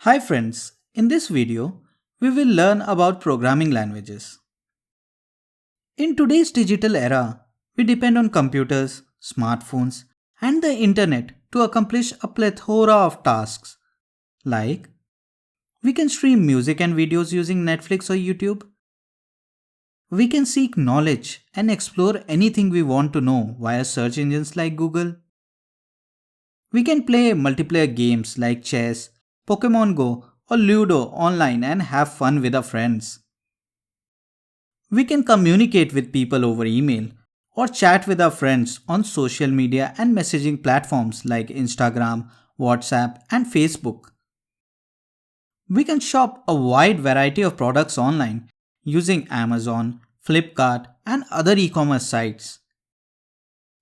Hi friends, in this video, we will learn about programming languages. In today's digital era, we depend on computers, smartphones, and the internet to accomplish a plethora of tasks. Like, we can stream music and videos using Netflix or YouTube. We can seek knowledge and explore anything we want to know via search engines like Google. We can play multiplayer games like chess, Pokemon Go, or Ludo online and have fun with our friends. We can communicate with people over email or chat with our friends on social media and messaging platforms like Instagram, WhatsApp, and Facebook. We can shop a wide variety of products online using Amazon, Flipkart, and other e commerce sites.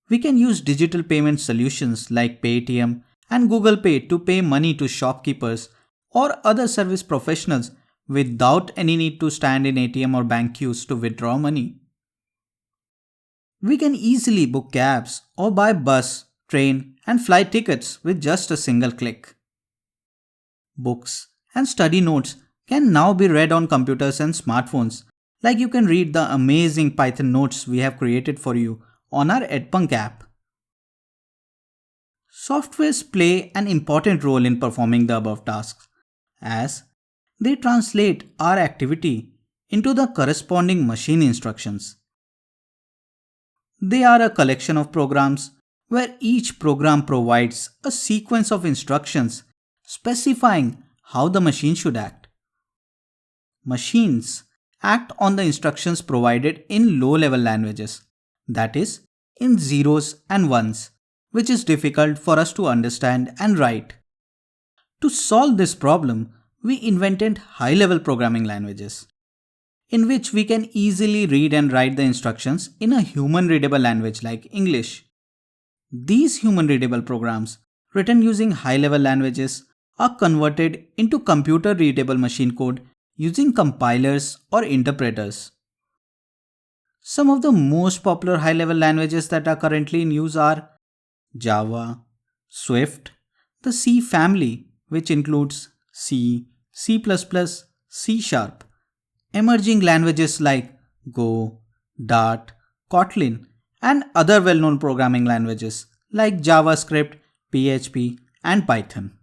We can use digital payment solutions like Paytm and Google Pay to pay money to shopkeepers or other service professionals without any need to stand in ATM or bank queues to withdraw money. We can easily book cabs or buy bus, train, and flight tickets with just a single click. Books and study notes can now be read on computers and smartphones, like you can read the amazing Python notes we have created for you on our EdPunk app. Softwares play an important role in performing the above tasks, as they translate our activity into the corresponding machine instructions. They are a collection of programs where each program provides a sequence of instructions specifying how the machine should act. Machines act on the instructions provided in low-level languages, that is, in zeros and ones, which is difficult for us to understand and write. To solve this problem, we invented high-level programming languages, in which we can easily read and write the instructions in a human-readable language like English. These human-readable programs, written using high-level languages, are converted into computer-readable machine code using compilers or interpreters. Some of the most popular high-level languages that are currently in use are Java, Swift, the C family, which includes C, C++, C Sharp, emerging languages like Go, Dart, Kotlin, and other well-known programming languages like JavaScript, PHP, and Python.